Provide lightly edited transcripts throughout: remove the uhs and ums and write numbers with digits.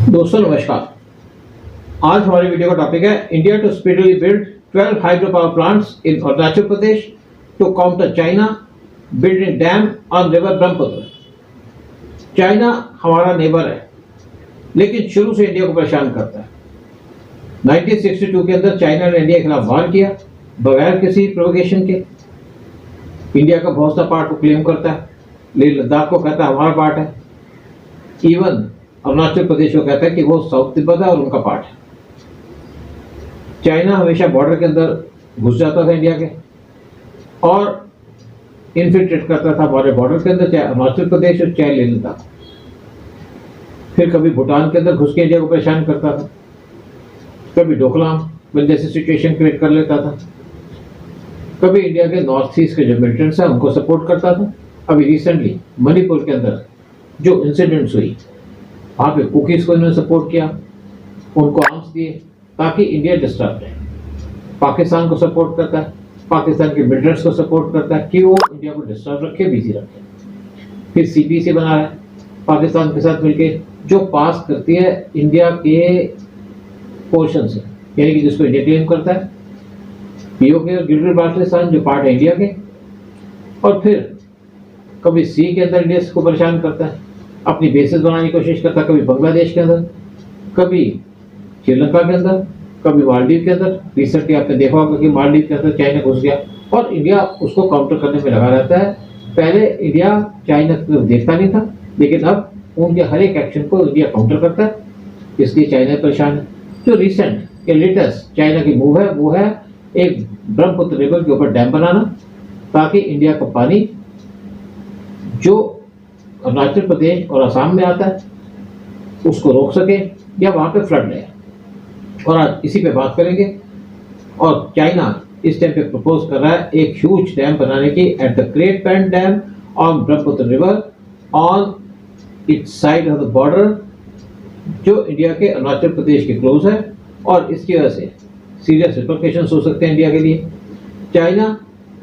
दोस्तों नमस्कार। आज हमारी वीडियो का टॉपिक है India to speedily build 12 hydro power plants in Arunachal Pradesh to counter China building dam on river Brahmaputra. China हमारा नेबर है, लेकिन शुरू से इंडिया को परेशान करता है। 1962 के अंदर चाइना ने इंडिया के खिलाफ वार किया बगैर किसी प्रोवोकेशन के। इंडिया का बहुत सा पार्ट को क्लेम करता है, लेह लद्दाख को कहता है हमारा पार्ट है। इवन अरुणाचल प्रदेश को कहता है कि वो साउथ तिब्बत है और उनका पार्ट है। चाइना हमेशा बॉर्डर के अंदर घुस जाता था इंडिया के और इन्फिल्ट्रेट करता था हमारे बॉर्डर के अंदर, चाहे अरुणाचल प्रदेश और चाहे लेह लद्दाख। फिर कभी भूटान के अंदर घुस के इंडिया को परेशान करता था, कभी डोकलाम जैसी सिचुएशन क्रिएट कर लेता था, कभी इंडिया के नॉर्थ ईस्ट के जो मिलिटेंट्स हैं उनको सपोर्ट करता था। अभी रिसेंटली मणिपुर के अंदर जो इंसिडेंट्स हुई, वहाँ पे कुकीज को इन्होंने सपोर्ट किया, उनको आर्म्स दिए ताकि इंडिया डिस्टर्ब रहे। पाकिस्तान को सपोर्ट करता है, पाकिस्तान के मिलिटेंट्स को सपोर्ट करता है कि वो इंडिया को डिस्टर्ब रखे, बिजी रखे। फिर सीपीसी बना रहा है पाकिस्तान के साथ मिलके, जो पास करती है इंडिया के पोर्शन से, यानी कि जिसको इंडिया क्लेम करता है। पीओके और गिलगित बाल्टिस्तान जो पार्ट है इंडिया के। और फिर कभी सी के अंदर इंडिया को परेशान करता है, अपनी बेसेस बनाने की कोशिश करता है, कभी बांग्लादेश के अंदर, कभी श्रीलंका के अंदर, कभी मालदीव के अंदर। रिसेंटली आपने देखा होगा कि मालदीव के अंदर चाइना घुस गया और इंडिया उसको काउंटर करने में लगा रहता है। पहले इंडिया चाइना को देखता नहीं था, लेकिन अब उनके हर एक एक्शन को इंडिया काउंटर करता है, इसलिए चाइना परेशान है। जो रिसेंट या लेटेस्ट चाइना की मूव है वो है एक ब्रह्मपुत्र रिवर के ऊपर डैम बनाना, ताकि इंडिया का पानी जो अरुणाचल प्रदेश और असम में आता है उसको रोक सके या वहां पे फ्लड रहे। और आज इसी पे बात करेंगे। और चाइना इस टाइम पे प्रपोज कर रहा है एक ह्यूज डैम बनाने की at the great pant dam on Brahmaputra river on it's side of the border, जो इंडिया के अरुणाचल प्रदेश के क्लोज है। और इसकी वजह से सीरियस रिपरकशंस हो सकते हैं इंडिया के लिए। चाइना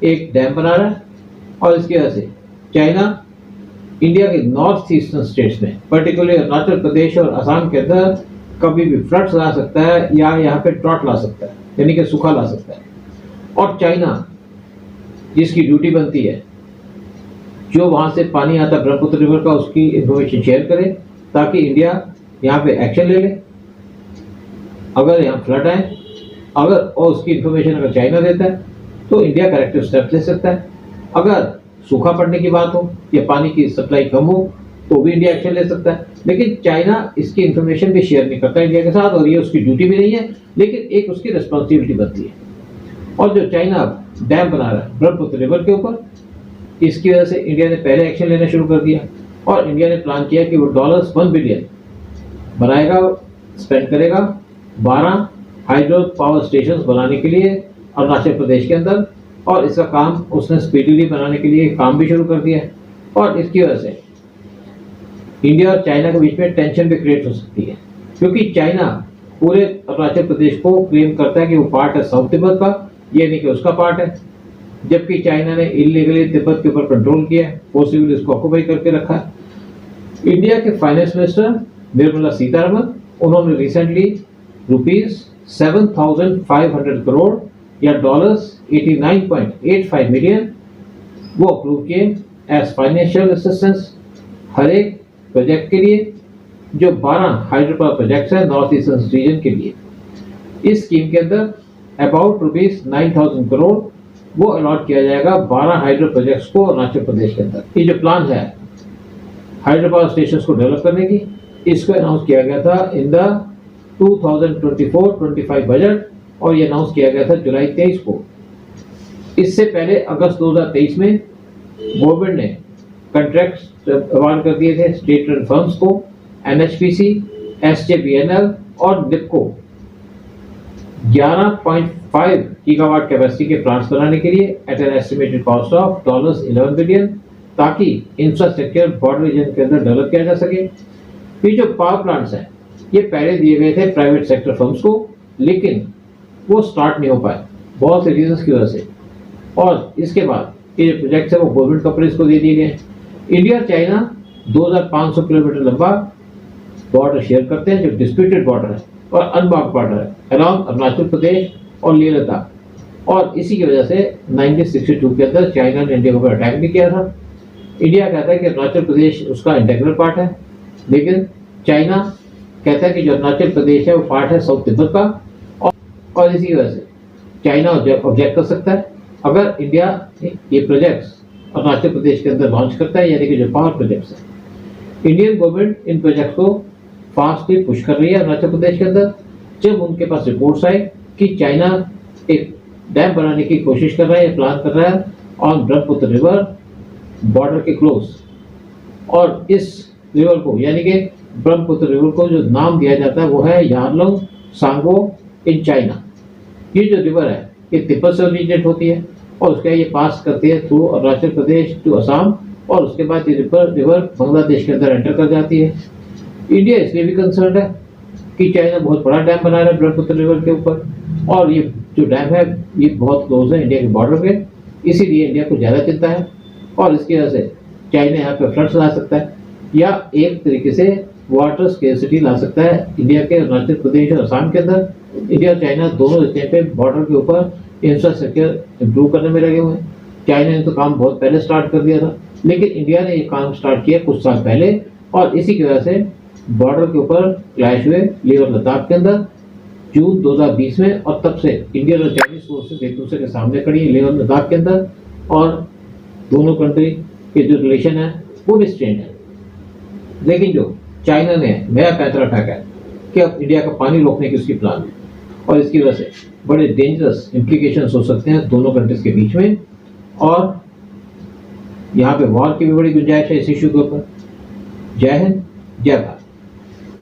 एक डैम बना रहा है और इसकी वजह से चाइना इंडिया के नॉर्थ ईस्टर्न स्टेट्स में, पर्टिकुलरली अरुणाचल प्रदेश और असम के अंदर कभी भी फ्लड्स ला सकता है या यहाँ पे ड्रॉट ला सकता है, यानी कि सूखा ला सकता है। और चाइना जिसकी ड्यूटी बनती है, जो वहां से पानी आता है ब्रह्मपुत्र रिवर का, उसकी इंफॉर्मेशन शेयर करे ताकि इंडिया यहाँ पे एक्शन ले ले अगर यहाँ फ्लड आए। अगर और उसकी इंफॉर्मेशन अगर चाइना देता है तो इंडिया करेक्टिव स्टेप ले सकता है। अगर सूखा पड़ने की बात हो या पानी की सप्लाई कम हो तो भी इंडिया एक्शन ले सकता है। लेकिन चाइना इसकी इंफॉर्मेशन भी शेयर नहीं करता इंडिया के साथ, और ये उसकी ड्यूटी भी नहीं है, लेकिन एक उसकी रिस्पॉन्सिबिलिटी बनती है। और जो चाइना डैम बना रहा है ब्रह्मपुत्र रिवर के ऊपर, इसकी वजह से इंडिया ने पहले एक्शन लेना शुरू कर दिया और इंडिया ने प्लान किया कि वो $1 बिलियन बनाएगा, स्पेंड करेगा 12 हाइड्रो पावर स्टेशन बनाने के लिए अरुणाचल प्रदेश के अंदर। और इसका काम उसने स्पीडली बनाने के लिए काम भी शुरू कर दिया है। और इसकी वजह से इंडिया और चाइना के बीच में टेंशन भी क्रिएट हो सकती है, क्योंकि चाइना पूरे अरुणाचल प्रदेश को क्लेम करता है कि वो पार्ट है साउथ तिब्बत का, ये नहीं कि उसका पार्ट है। जबकि चाइना ने इलीगली तिब्बत के ऊपर कंट्रोल किया है, फोर्सिबली इसको ऑक्यूपाई करके रखा है। इंडिया के फाइनेंस मिनिस्टर निर्मला सीतारमण, उन्होंने रिसेंटली ₹7,500 करोड़ या $89.85 मिलियन वो अप्रूव किए एज फाइनेंशियल असिस्टेंस हर एक प्रोजेक्ट के लिए, जो 12 हाइड्रो पावर प्रोजेक्ट्स हैं नॉर्थ ईस्टर्न रीजन के लिए। इस स्कीम के अंदर अबाउट ₹9,000 करोड़ वो अलॉट किया जाएगा 12 हाइड्रो प्रोजेक्ट्स को अरुणाचल प्रदेश के अंदर। ये जो प्लान है हाइड्रो पावर स्टेशन को डेवलप करने की, इसको अनाउंस किया गया था इन द 2024-25 बजट, और ये अनाउंस किया गया था जुलाई 23 को। इससे पहले अगस्त 2023 में गवर्नमेंट ने कॉन्ट्रैक्ट अवार्ड कर दिए थे स्टेट रन फर्म्स को, एनएचपीसी, एसजेवीएनएल और निपको 11.5 गीगावाट कैपेसिटी के प्लांट्स बनाने के लिए at an estimated cost of $11 billion, ताकि इंफ्रास्ट्रक्चर बॉर्डर रीजन के अंदर डेवलप किया जा सके। ये जो पावर प्लांट्स हैं ये पहले दिए गए थे प्राइवेट सेक्टर फर्म्स को, लेकिन वो स्टार्ट नहीं हो पाए बहुत से रीजंस की वजह से। और इसके बाद ये जो प्रोजेक्ट्स है वो गवर्नमेंट कंपनीज को दे दिए गए। इंडिया चाइना 2500 किलोमीटर लंबा बॉर्डर शेयर करते हैं, जो डिस्प्यूटेड बॉर्डर है और अनमार्क्ड बॉर्डर है अराउंड अरुणाचल प्रदेश और लेह लद्दाख। और इसी की वजह से 1962 के अंदर चाइना ने इंडिया के ऊपर अटैक भी किया था। इंडिया कहता है कि अरुणाचल प्रदेश उसका इंटेग्रल पार्ट है, लेकिन चाइना कहता है कि जो अरुणाचल प्रदेश है वो पार्ट है साउथ तिब्बत का, और इसी वजह से चाइना ऑब्जेक्ट कर सकता है अगर इंडिया ये प्रोजेक्ट्स अरुणाचल प्रदेश के अंदर लॉन्च करता है, यानी कि जो पावर प्रोजेक्ट्स है। इंडियन गवर्नमेंट इन प्रोजेक्ट्स को फास्टली पुश कर रही है अरुणाचल प्रदेश के अंदर। जब उनके पास रिपोर्ट्स आए कि चाइना एक डैम बनाने की कोशिश कर रहा है, प्लान कर रहा है ऑन ब्रह्मपुत्र रिवर बॉर्डर के क्लोज, और इस रिवर को यानी कि ब्रह्मपुत्र रिवर को जो नाम दिया जाता है वो है यारलंग सांगो इन चाइना। ये जो रिवर है ये तिब्बत से ओरिजिनेट होती है और उसका ये पास करती है थ्रू अरुणाचल प्रदेश टू असम, और उसके बाद ये रिवर बांग्लादेश के अंदर एंटर कर जाती है। इंडिया इसलिए भी कंसर्न है कि चाइना बहुत बड़ा डैम बना रहा है ब्रह्मपुत्र रिवर के ऊपर, और ये जो डैम है ये बहुत क्लोज है इंडिया के बॉर्डर पे, इसीलिए इंडिया को ज़्यादा चिंता है। और इसकी वजह से चाइना यहाँ पे फ्लड्स ला सकता है या एक तरीके से वाटर स्केर्सिटी ला सकता है इंडिया के अरुणाचल प्रदेश और असम के अंदर। इंडिया और चाइना दोनों इस टाइम पे बॉर्डर के ऊपर इंफ्रास्ट्रक्चर इंप्रूव करने में लगे हुए हैं। चाइना ने तो काम बहुत पहले स्टार्ट कर दिया था, लेकिन इंडिया ने ये काम स्टार्ट किया कुछ साल पहले, और इसी की वजह से बॉर्डर के ऊपर क्लैश हुए लेह और लद्दाख के अंदर जून 2020 में, और तब से इंडियन और चाइनीज फोर्सेस एक दूसरे के सामने खड़ी है लेह और लद्दाख के अंदर, और दोनों कंट्री के जो रिलेशन है वो भी स्ट्रेंड है। लेकिन जो चाइना ने नया पैंतरा उठाया है कि अब इंडिया का पानी रोकने की उसकी प्लान है, और इसकी वजह से बड़े डेंजरस इम्प्लीकेशंस हो सकते हैं दोनों कंट्रीज के बीच में, और यहाँ पे वॉर की भी बड़ी गुंजाइश है इस इशू के ऊपर। जय हिंद, जय भारत।